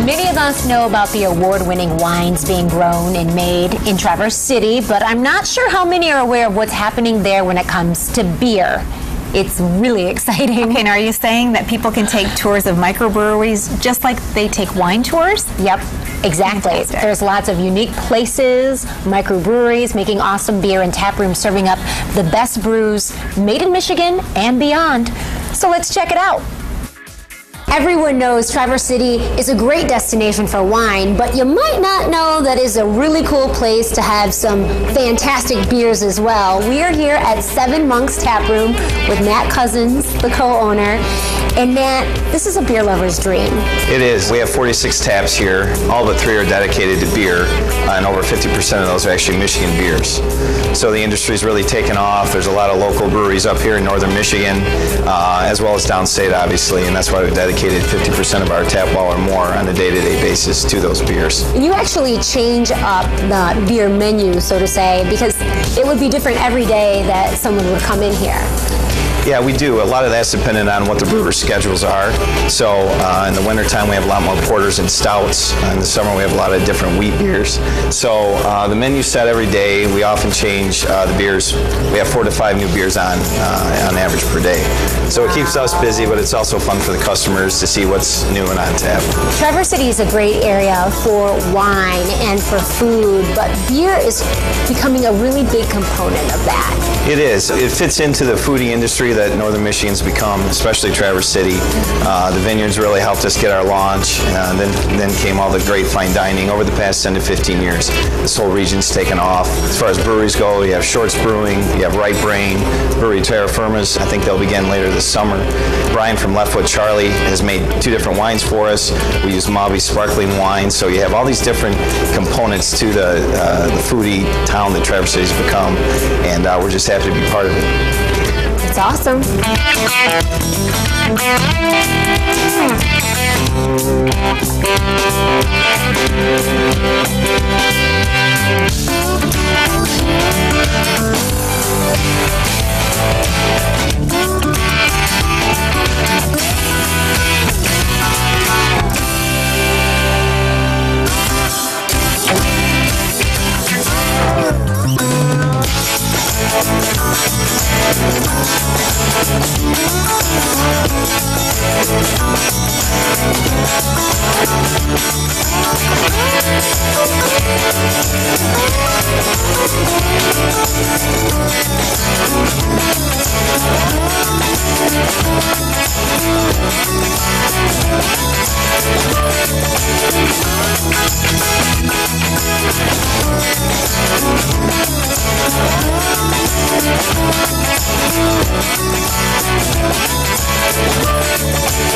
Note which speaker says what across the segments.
Speaker 1: Many of us know about the award-winning wines being grown and made in Traverse City, but I'm not sure how many are aware of what's happening there when it comes to beer. It's really exciting.
Speaker 2: Okay, now are you saying that people can take tours of microbreweries just like they take wine tours?
Speaker 1: Yep, exactly.
Speaker 2: Fantastic.
Speaker 1: There's lots of unique places, microbreweries making awesome beer and tap rooms serving up the best brews made in Michigan and beyond. So let's check it out. Everyone knows Traverse City is a great destination for wine, but you might not know that is a really cool place to have some fantastic beers as well. We are here at Seven Monks Tap Room with Matt Cousins, the co-owner. And Matt, this is a beer lover's dream.
Speaker 3: It is. We have 46 taps here. All but 3 are dedicated to beer, and over 50% of those are actually Michigan beers. So the industry's really taken off. There's a lot of local breweries up here in northern Michigan, as well as downstate, obviously, and that's why we've dedicated 50% of our tap wall or more on a day-to-day basis to those beers.
Speaker 1: You actually change up the beer menu, so to say, because it would be different every day that someone would come in here.
Speaker 3: Yeah, we do. A lot of that's dependent on what the brewer's schedules are. So in the wintertime, we have a lot more porters and stouts. In the summer, we have a lot of different wheat beers. So the menu's set every day. We often change the beers. We have 4 to 5 new beers on average per day. So it keeps us busy, but it's also fun for the customers to see what's new and on tap.
Speaker 1: Traverse City is a great area for wine and for food, but beer is becoming a really big component of that.
Speaker 3: It is. It fits into the foodie industry that northern Michigan's become, especially Traverse City. The vineyards really helped us get our launch, and then came all the great fine dining over the past 10 to 15 years. This whole region's taken off. As far as breweries go, you have Shorts Brewing, you have Right Brain, Brewery Terra Firma's. I think they'll begin later this summer. Brian from Left Foot Charlie has made 2 different wines for us. We use Mauvey sparkling wine, so you have all these different components to the foodie town that Traverse City's become, and we're just happy to be part of it.
Speaker 1: It's awesome.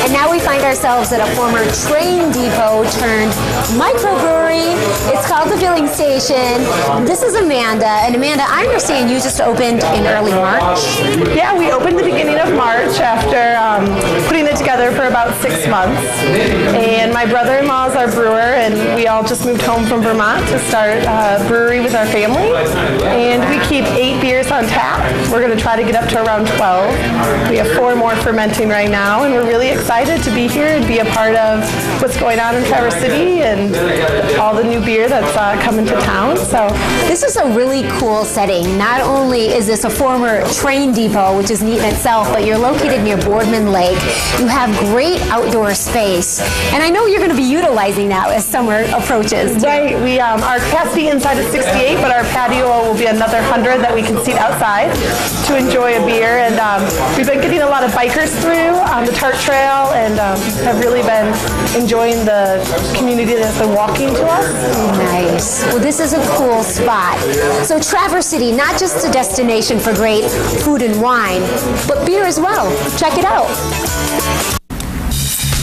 Speaker 1: And now we find ourselves at a former train depot turned microbrewery. It's called the Filling Station. This is Amanda. And Amanda, I understand you just opened in early March.
Speaker 4: Yeah, we opened the beginning of March after putting it together for about 6 months. And my brother-in-law is our brewer, and we all just moved home from Vermont to start a brewery with our family. And we keep 8 beers on tap. We're going to try to get up to around 12. We have 4 more fermenting right now, and we're really excited to be here and be a part of what's going on in Traverse City and all the new beer that's coming to town. So
Speaker 1: this is a really cool setting. Not only is this a former train depot, which is neat in itself, but you're located near Boardman Lake. You have great outdoor space, and I know you're going to be utilizing that as summer approaches.
Speaker 4: Right. We our capacity inside is 68, but our patio will be another 100 that we can seat outside to enjoy a beer. And we've been getting a lot of bikers through on the Tart Trail, and have really been enjoying the community that's been walking to us.
Speaker 1: Nice. Well, this is a cool spot. So Traverse City, not just a destination for great food and wine, but beer as well. Check it out.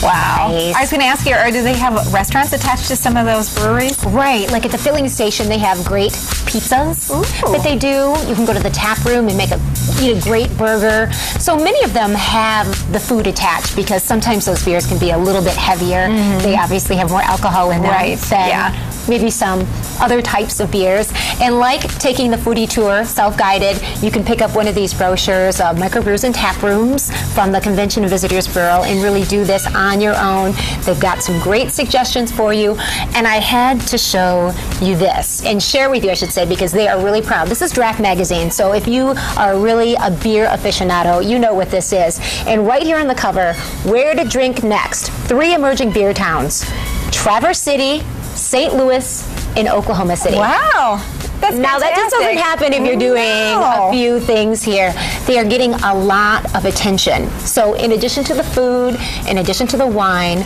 Speaker 2: Wow.
Speaker 1: Nice.
Speaker 2: I was going to ask you, or do they have restaurants attached to some of those breweries?
Speaker 1: Right, like at the filling station, they have great pizzas that they do. You can go to the tap room and eat a great burger. So many of them have the food attached because sometimes those beers can be a little bit heavier. They obviously have more alcohol in them than maybe some other types of beers. And like taking the foodie tour, self-guided, you can pick up one of these brochures of microbrews and tap rooms from the Convention and Visitors Bureau and really do this on your own. They've got some great suggestions for you. And I had to show you this, and share with you, I should say, because they are really proud. This is Draft Magazine, so if you are really a beer aficionado, you know what this is. And right here on the cover, where to drink next. 3 emerging beer towns: Traverse City, St. Louis, and Oklahoma City.
Speaker 2: Wow. That's
Speaker 1: now, that just doesn't happen if you're doing a few things here. They are getting a lot of attention. So in addition to the food, in addition to the wine,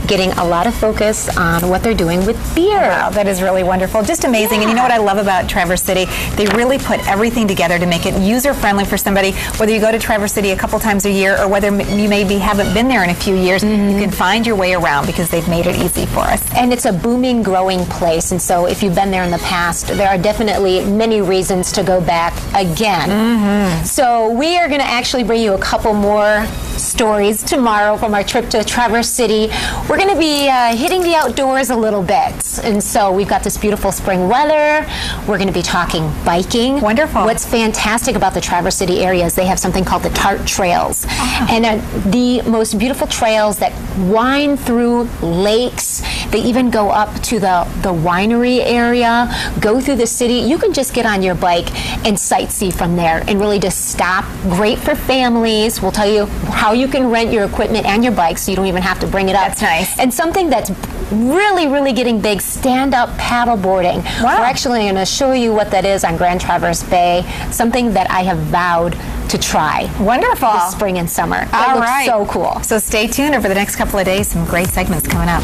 Speaker 1: getting a lot of focus on what they're doing with beer.
Speaker 2: Wow, that is really wonderful. Just amazing. And you know what I love about Traverse City? They really put everything together to make it user-friendly for somebody, whether you go to Traverse City a couple times a year or whether you maybe haven't been there in a few years, you can find your way around because they've made it easy for us.
Speaker 1: And it's a booming, growing place. And so if you've been there in the past, there are definitely many reasons to go back again. So we are going to actually bring you a couple more stories tomorrow from our trip to Traverse City. We're going to be hitting the outdoors a little bit. And so we've got this beautiful spring weather. We're going to be talking biking.
Speaker 2: Wonderful.
Speaker 1: What's fantastic about the Traverse City area is they have something called the Tart Trails. And the most beautiful trails that wind through lakes. They even go up to the winery area, go through the city. You can just get on your bike and sightsee from there and really just stop. Great for families. We'll tell you how you can rent your equipment and your bike so you don't even have to bring it up.
Speaker 2: That's nice.
Speaker 1: And something that's really, really getting big, stand-up paddle boarding.
Speaker 2: Wow.
Speaker 1: We're actually going to show you what that is on Grand Traverse Bay, something that I have vowed to try.
Speaker 2: Wonderful.
Speaker 1: This spring and summer. It
Speaker 2: All
Speaker 1: looks
Speaker 2: right.
Speaker 1: so cool.
Speaker 2: So stay tuned over the next couple of days. Some great segments coming up.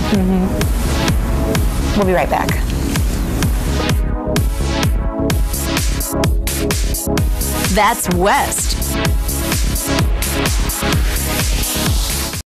Speaker 2: We'll be right back.
Speaker 5: That's West.